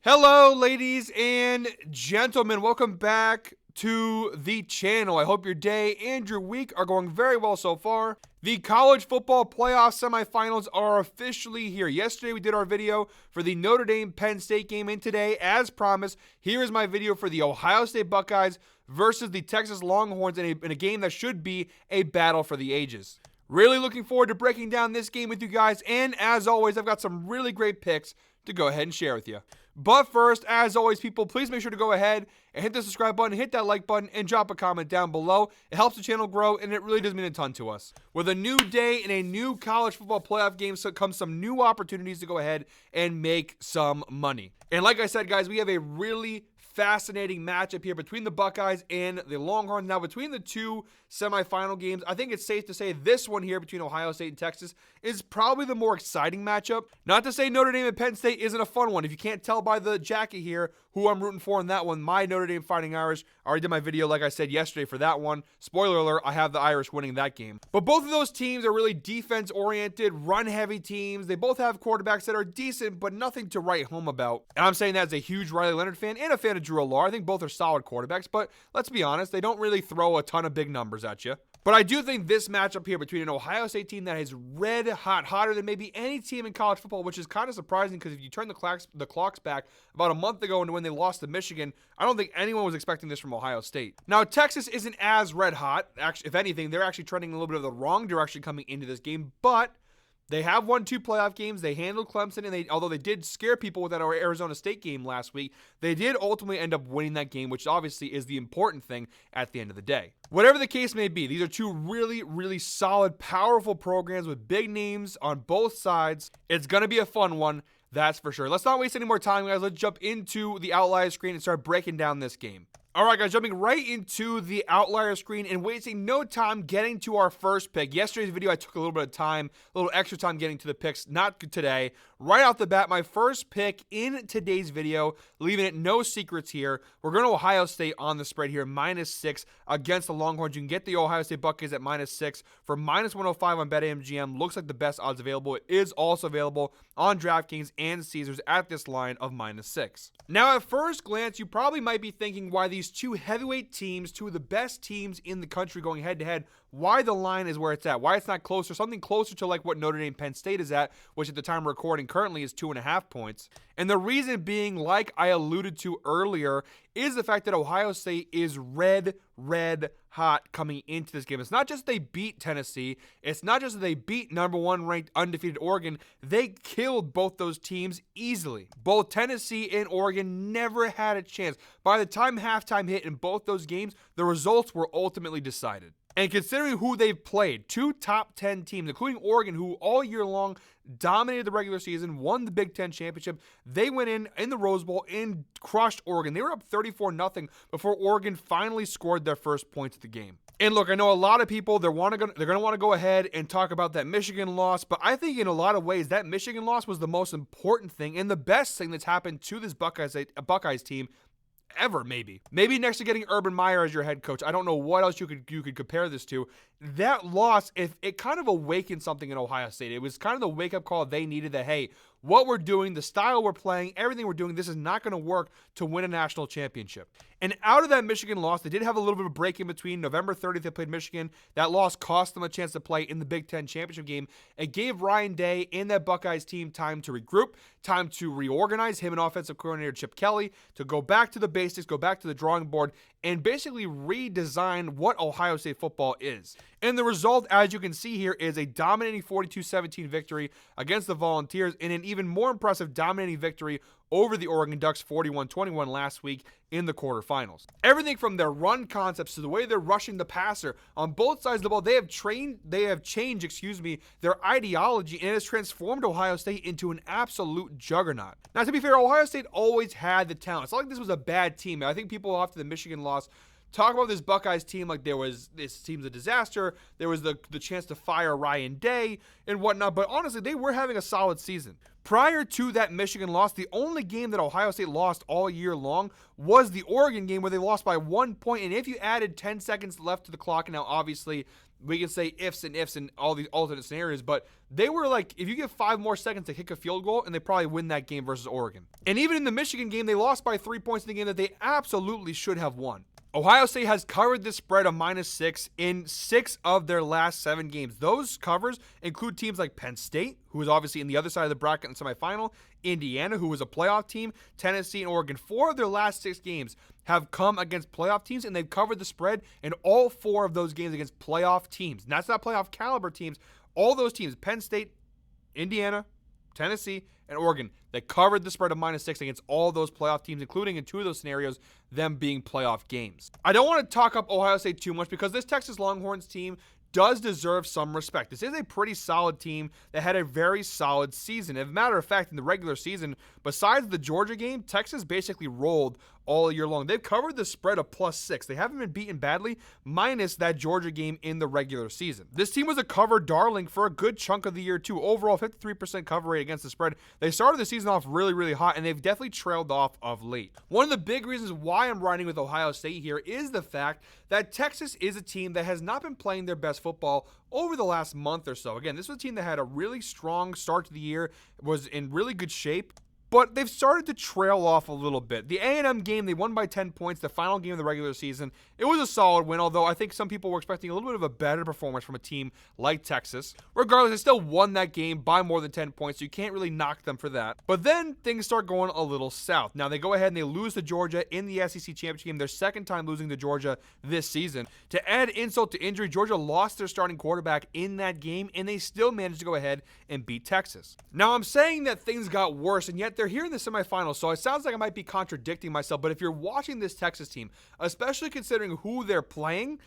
Hello, ladies and gentlemen. Welcome back to the channel. I hope your day and your week are going very well so far. The college football playoff semifinals are officially here. Yesterday, we did our video for the Notre Dame-Penn State game, and today, as promised, here is my video for the Ohio State Buckeyes versus the Texas Longhorns in a game that should be a battle for the ages. Really looking forward to breaking down this game with you guys, and as always, I've got some really great picks to go ahead and share with you. But first, as always, people, please make sure to go ahead and hit the subscribe button, hit that like button, and drop a comment down below. It helps the channel grow, and it really does mean a ton to us. With a new day and a new college football playoff game, so comes some new opportunities to go ahead and make some money. And like I said, guys, we have a really fascinating matchup here between the Buckeyes and the Longhorns. Now, between the two semifinal games, I think it's safe to say this one here between Ohio State and Texas is probably the more exciting matchup. Not to say Notre Dame and Penn State isn't a fun one. If you can't tell by the jacket here who I'm rooting for in that one, my Notre Dame Fighting Irish. I already did my video, like I said, yesterday for that one. Spoiler alert, I have the Irish winning that game. But both of those teams are really defense-oriented, run-heavy teams. They both have quarterbacks that are decent, but nothing to write home about. And I'm saying that as a huge Riley Leonard fan and a fan of Drew Allar. I think both are solid quarterbacks, but let's be honest, they don't really throw a ton of big numbers at you. But I do think this matchup here between an Ohio State team that is red hot, hotter than maybe any team in college football, which is kind of surprising because if you turn the clocks back about a month ago into when they lost to Michigan, I don't think anyone was expecting this from Ohio State. Now, Texas isn't as red hot. Actually, if anything, they're actually trending a little bit of the wrong direction coming into this game, but they have won 2 playoff games. They handled Clemson, and although they did scare people with that Arizona State game last week, they did ultimately end up winning that game, which obviously is the important thing at the end of the day. Whatever the case may be, these are two really, really solid, powerful programs with big names on both sides. It's going to be a fun one, that's for sure. Let's not waste any more time, guys. Let's jump into the outlier screen and start breaking down this game. All right, guys, jumping right into the outlier screen and wasting no time getting to our first pick. Yesterday's video, I took a little bit of time, a little extra time getting to the picks, not today. Right off the bat, my first pick in today's video, leaving it no secrets here. We're going to Ohio State on the spread here, -6 against the Longhorns. You can get the Ohio State Buckeyes at -6 for -105 on BetMGM. Looks like the best odds available. It is also available on DraftKings and Caesars at this line of -6. Now, at first glance, you probably might be thinking why these two heavyweight teams, two of the best teams in the country going head-to-head, why the line is where it's at, why it's not closer, something closer to like what Notre Dame Penn State is at, which at the time of recording currently is 2.5 points. And the reason being, like I alluded to earlier, is the fact that Ohio State is red hot coming into this game. It's not just they beat Tennessee. It's not just that they beat #1 ranked undefeated Oregon. They killed both those teams easily. Both Tennessee and Oregon never had a chance. By the time halftime hit in both those games, the results were ultimately decided. And considering who they've played, 2 top 10 teams, including Oregon, who all year long dominated the regular season, won the Big Ten championship, they went in the Rose Bowl and crushed Oregon. They were up 34-0 before Oregon finally scored their first points of the game. And look, I know a lot of people, they're going to want to go ahead and talk about that Michigan loss, but I think in a lot of ways that Michigan loss was the most important thing and the best thing that's happened to this Buckeyes team ever, maybe next to getting Urban Meyer as your head coach. I don't know what else you could compare this to. That loss, if it kind of awakened something in Ohio State. It was kind of the wake-up call they needed that, hey, what we're doing, the style we're playing, everything we're doing, this is not going to work to win a national championship. And out of that Michigan loss, they did have a little bit of a break in between. November 30th, they played Michigan. That loss cost them a chance to play in the Big Ten championship game. It gave Ryan Day and that Buckeyes team time to regroup, time to reorganize, him and offensive coordinator Chip Kelly, to go back to the basics, go back to the drawing board, and basically redesign what Ohio State football is. And the result, as you can see here, is a dominating 42-17 victory against the Volunteers and an even more impressive dominating victory over the Oregon Ducks 41-21 last week in the quarterfinals. Everything from their run concepts to the way they're rushing the passer on both sides of the ball, they have changed their ideology, and it has transformed Ohio State into an absolute juggernaut. Now, to be fair, Ohio State always had the talent. It's not like this was a bad team. I think people after the Michigan loss talk about this Buckeyes team like this team's a disaster. There was the chance to fire Ryan Day and whatnot, but honestly, they were having a solid season. Prior to that Michigan loss, the only game that Ohio State lost all year long was the Oregon game where they lost by 1 point. And if you added 10 seconds left to the clock, now obviously we can say ifs and all these alternate scenarios, but they were like, if you give 5 more seconds to kick a field goal, and they probably win that game versus Oregon. And even in the Michigan game, they lost by 3 points in the game that they absolutely should have won. Ohio State has covered this spread of -6 in 6 of their last 7 games. Those covers include teams like Penn State, who is obviously in the other side of the bracket in the semifinal, Indiana, who was a playoff team, Tennessee, and Oregon. 4 of their last 6 games have come against playoff teams, and they've covered the spread in all 4 of those games against playoff teams. And that's not playoff caliber teams. All those teams, Penn State, Indiana, Tennessee, and Oregon, they covered the spread of -6 against all those playoff teams, including in 2 of those scenarios, them being playoff games. I don't want to talk up Ohio State too much because this Texas Longhorns team does deserve some respect. This is a pretty solid team that had a very solid season. As a matter of fact, in the regular season, besides the Georgia game, Texas basically rolled all year long. They've covered the spread of +6. They haven't been beaten badly, minus that Georgia game in the regular season. This team was a cover darling for a good chunk of the year, too. Overall, 53% cover rate against the spread. They started the season off really, really hot, and they've definitely trailed off of late. One of the big reasons why I'm riding with Ohio State here is the fact that Texas is a team that has not been playing their best football over the last month or so. Again, this was a team that had a really strong start to the year, was in really good shape, but they've started to trail off a little bit. The A&M game, they won by 10 points, the final game of the regular season. It was a solid win, although I think some people were expecting a little bit of a better performance from a team like Texas. Regardless, they still won that game by more than 10 points, so you can't really knock them for that. But then things start going a little south. Now, they go ahead and they lose to Georgia in the SEC Championship game, their second time losing to Georgia this season. To add insult to injury, Georgia lost their starting quarterback in that game, and they still managed to go ahead and beat Texas. Now, I'm saying that things got worse, and yet they're here in the semifinals, so it sounds like I might be contradicting myself, but if you're watching this Texas team, especially considering who they're playing,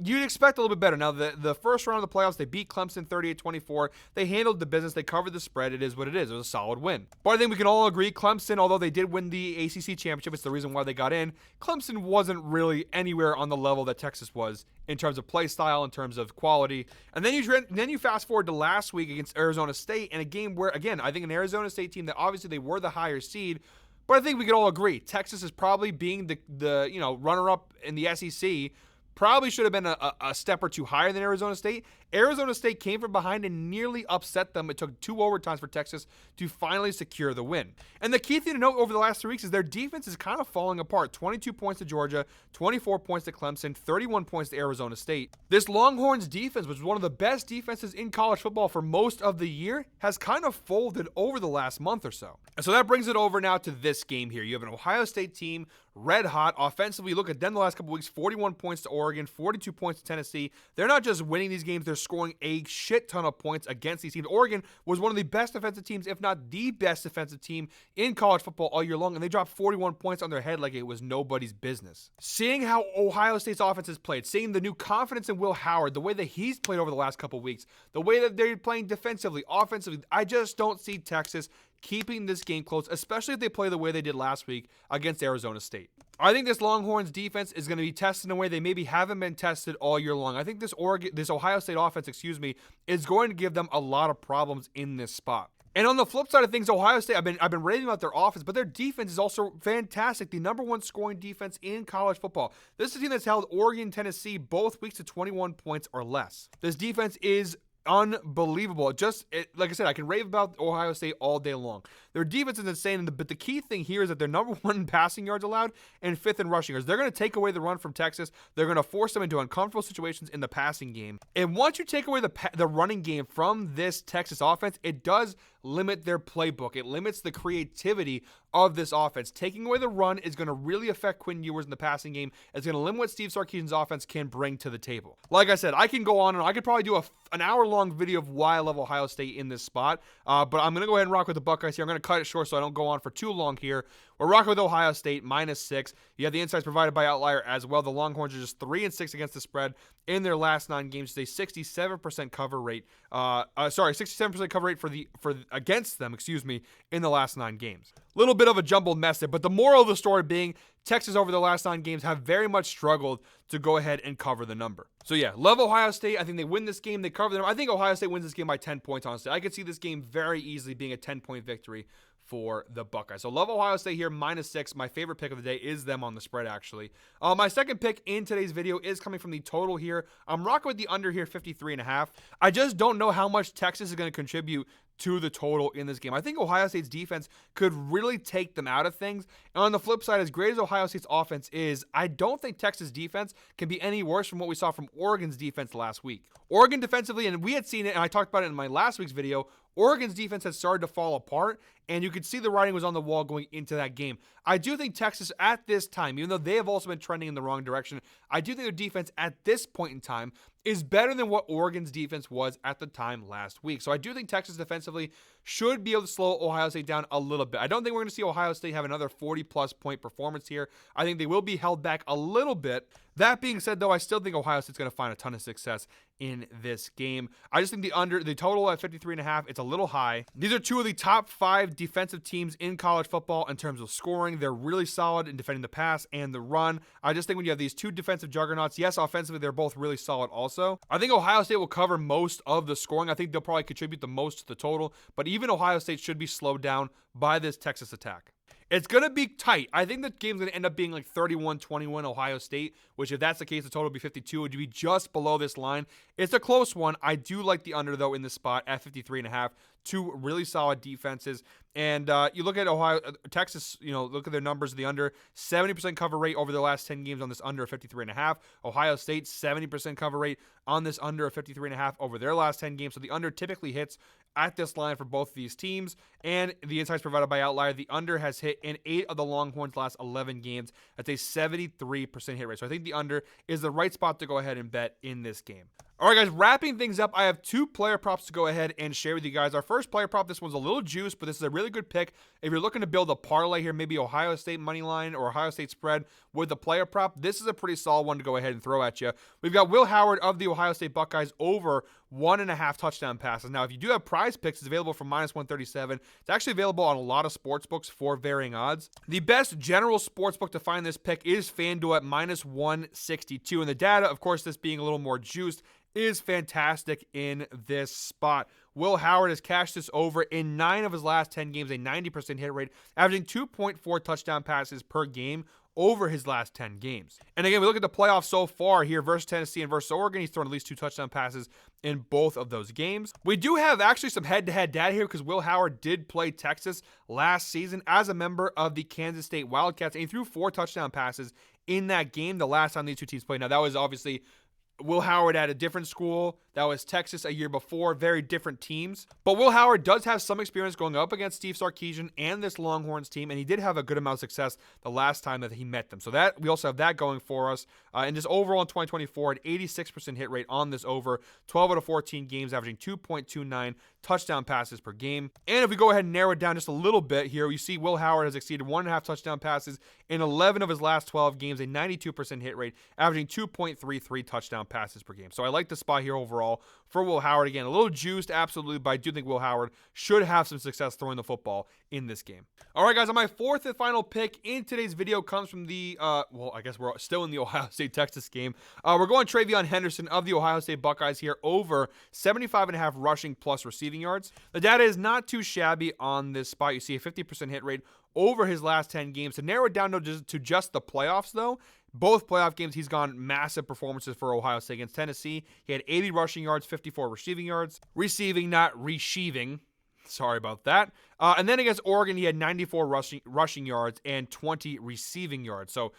you'd expect a little bit better. Now, the first round of the playoffs, they beat Clemson 38-24. They handled the business. They covered the spread. It is what it is. It was a solid win. But I think we can all agree, Clemson, although they did win the ACC championship, it's the reason why they got in, Clemson wasn't really anywhere on the level that Texas was in terms of play style, in terms of quality. And then you fast forward to last week against Arizona State, and a game where, again, I think an Arizona State team that obviously they were the higher seed, but I think we could all agree, Texas is probably being the runner-up in the SEC, probably should have been a step or two higher than Arizona State. Arizona State came from behind and nearly upset them. It took 2 overtimes for Texas to finally secure the win. And the key thing to note over the last 3 weeks is their defense is kind of falling apart. 22 points to Georgia, 24 points to Clemson, 31 points to Arizona State. This Longhorns defense, which was one of the best defenses in college football for most of the year, has kind of folded over the last month or so. And so that brings it over now to this game here. You have an Ohio State team, red hot. Offensively, look at them the last couple weeks, 41 points to Oregon, 42 points to Tennessee. They're not just winning these games, they're scoring a shit ton of points against these teams. Oregon was one of the best defensive teams, if not the best defensive team in college football all year long, and they dropped 41 points on their head like it was nobody's business. Seeing how Ohio State's offense has played, seeing the new confidence in Will Howard, the way that he's played over the last couple weeks, the way that they're playing defensively, offensively, I just don't see Texas keeping this game close, especially if they play the way they did last week against Arizona State. I think this Longhorns defense is going to be tested in a way they maybe haven't been tested all year long. I think this Ohio State offense, is going to give them a lot of problems in this spot. And on the flip side of things, Ohio State, I've been raving about their offense, but their defense is also fantastic. The number 1 scoring defense in college football. This is a team that's held Oregon, Tennessee both weeks to 21 points or less. This defense is unbelievable. Like I said, I can rave about Ohio State all day long. Their defense is insane, but the key thing here is that they're number 1 in passing yards allowed and 5th in rushing yards. They're going to take away the run from Texas. They're going to force them into uncomfortable situations in the passing game. And once you take away the running game from this Texas offense, it does limit their playbook. It limits the creativity of this offense. Taking away the run is going to really affect Quinn Ewers in the passing game. It's going to limit what Steve Sarkisian's offense can bring to the table. Like I said, I can go on and I could probably do an hour-long video of why I love Ohio State in this spot, but I'm going to go ahead and rock with the Buckeyes here. I'm going to cut it short so I don't go on for too long here. We're rocking with Ohio State, -6. You have the insights provided by Outlier as well. The Longhorns are just 3-6 against the spread in their last 9 games. It's a 67% cover rate. 67% cover rate for against them, in the last 9 games. Little bit of a jumbled mess there, but the moral of the story being Texas over the last 9 games have very much struggled to go ahead and cover the number. So yeah, love Ohio State. I think they win this game. They cover the number. I think Ohio State wins this game by 10 points, honestly. I could see this game very easily being a 10-point victory for the Buckeyes. So love Ohio State here, -6. My favorite pick of the day is them on the spread, actually. My second pick in today's video is coming from the total here. I'm rocking with the under here, 53.5. I just don't know how much Texas is going to contribute to the total in this game. I think Ohio State's defense could really take them out of things. And on the flip side, as great as Ohio State's offense is, I don't think Texas' defense can be any worse from what we saw from Oregon's defense last week. Oregon defensively, and we had seen it, and I talked about it in my last week's video, Oregon's defense has started to fall apart, and you could see the writing was on the wall going into that game. I do think Texas at this time, even though they have also been trending in the wrong direction, I do think their defense at this point in time is better than what Oregon's defense was at the time last week. So I do think Texas defensively should be able to slow Ohio State down a little bit. I don't think we're going to see Ohio State have another 40-plus point performance here. I think they will be held back a little bit. That being said, though, I still think Ohio State's going to find a ton of success in this game. I just think the total at 53.5, it's a little high. These are two of the top 5 defensive teams in college football in terms of scoring. They're really solid in defending the pass and the run. I just think when you have these two defensive juggernauts, yes, offensively, they're both really solid also. I think Ohio State will cover most of the scoring. I think they'll probably contribute the most to the total, but even Ohio State should be slowed down by this Texas attack. It's going to be tight. I think the game's going to end up being like 31-21 Ohio State, which if that's the case, the total would be 52. It would be just below this line. It's a close one. I do like the under, though, in this spot at 53.5. Two really solid defenses. And you look at Texas, look at their numbers of the under. 70% cover rate over the last 10 games on this under of 53.5. Ohio State, 70% cover rate on this under of 53.5 over their last 10 games. So the under typically hits at this line for both of these teams. And the insights provided by Outlier, the under has hit in 8 of the Longhorns' last 11 games. That's a 73% hit rate. So I think the under is the right spot to go ahead and bet in this game. All right, guys, wrapping things up, I have 2 player props to go ahead and share with you guys. Our first player prop, this one's a little juice, but this is a really good pick. If you're looking to build a parlay here, maybe Ohio State money line or Ohio State spread with the player prop, this is a pretty solid one to go ahead and throw at you. We've got Will Howard of the Ohio State Buckeyes over 1.5 touchdown passes. Now, if you do have Prize Picks, it's available for -137. It's actually available on a lot of sports books for varying odds. The best general sports book to find this pick is FanDuel at -162. And the data, of course, this being a little more juiced, is fantastic in this spot. Will Howard has cashed this over in 9 of his last 10 games, a 90% hit rate, averaging 2.4 touchdown passes per game over his last 10 games. And again, we look at the playoffs so far here versus Tennessee and versus Oregon. He's thrown at least 2 touchdown passes in both of those games. We do have actually some head-to-head data here because Will Howard did play Texas last season as a member of the Kansas State Wildcats, and he threw 4 touchdown passes in that game the last time these two teams played. Now, that was obviously Will Howard at a different school. That was Texas a year before. Very different teams. But Will Howard does have some experience going up against Steve Sarkisian and this Longhorns team, and he did have a good amount of success the last time that he met them. So that we also have that going for us. And just overall in 2024, an 86% hit rate on this over. 12 out of 14 games, averaging 2.29 touchdown passes per game. And if we go ahead and narrow it down just a little bit here, you see Will Howard has exceeded 1.5 touchdown passes in 11 of his last 12 games, a 92% hit rate, averaging 2.33 touchdown passes per game. So I like the spot here overall for Will Howard. Again, a little juiced, absolutely, but I do think Will Howard should have some success throwing the football in this game. All right, guys, on my 4th and final pick in today's video comes from the, I guess we're still in the Ohio State-Texas game. We're going TreVeyon Henderson of the Ohio State Buckeyes here over 75.5 rushing plus receiving yards. The data is not too shabby on this spot. You see a 50% hit rate over his last 10 games. To narrow it down to just the playoffs, though, both playoff games, he's gone massive performances for Ohio State. Against Tennessee, he had 80 rushing yards, 54 receiving yards. Receiving, not receiving. Sorry about that. And then against Oregon, he had 94 rushing yards and 20 receiving yards. So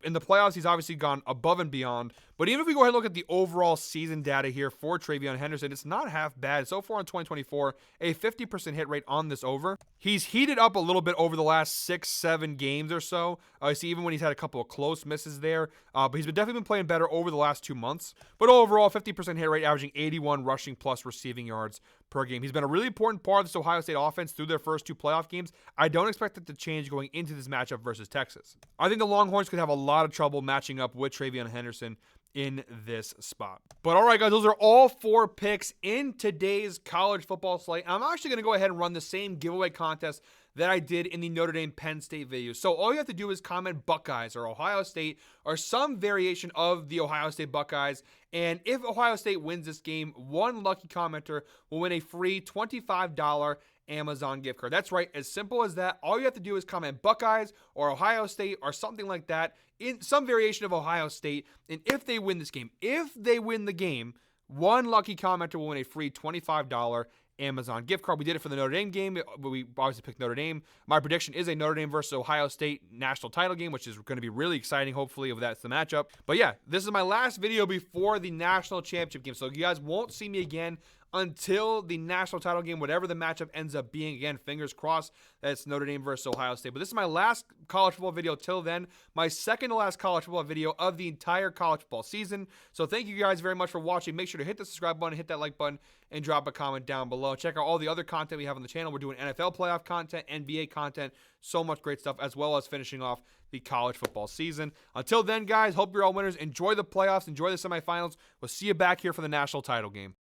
in the playoffs, he's obviously gone above and beyond. But even if we go ahead and look at the overall season data here for TreVeyon Henderson, it's not half bad. So far in 2024, a 50% hit rate on this over. He's heated up a little bit over the last 6-7 games or so. I see even when he's had a couple of close misses there. But he's definitely been playing better over the last 2 months. But overall, 50% hit rate, averaging 81 rushing plus receiving yards per game. He's been a really important part of this Ohio State offense through their first 2 playoff games. I don't expect it to change going into this matchup versus Texas. I think the Longhorns could have a lot of trouble matching up with TreVeyon Henderson in this spot. But all right, guys, those are all 4 picks in today's college football slate. I'm actually going to go ahead and run the same giveaway contest that I did in the Notre Dame Penn State video. So all you have to do is comment Buckeyes or Ohio State or some variation of the Ohio State Buckeyes. And if Ohio State wins this game, one lucky commenter will win a free $25 Amazon gift card. That's right, as simple as that. All you have to do is comment Buckeyes or Ohio State or something like that in some variation of Ohio State. And if they win this game, if they win the game, one lucky commenter will win a free $25 Amazon gift card. We did it for the Notre Dame game. We obviously picked Notre Dame. My prediction is a Notre Dame versus Ohio State national title game, which is going to be really exciting, hopefully, if that's the matchup. But yeah, this is my last video before the national championship game. So you guys won't see me again until the national title game, whatever the matchup ends up being. Again, fingers crossed that it's Notre Dame versus Ohio State. But this is my last college football video till then, my second to last college football video of the entire college football season. So thank you guys very much for watching. Make sure to hit the subscribe button, hit that like button, and drop a comment down below. Check out all the other content we have on the channel. We're doing NFL playoff content, NBA content, so much great stuff, as well as finishing off the college football season. Until then, guys, hope you're all winners. Enjoy the playoffs. Enjoy the semifinals. We'll see you back here for the national title game.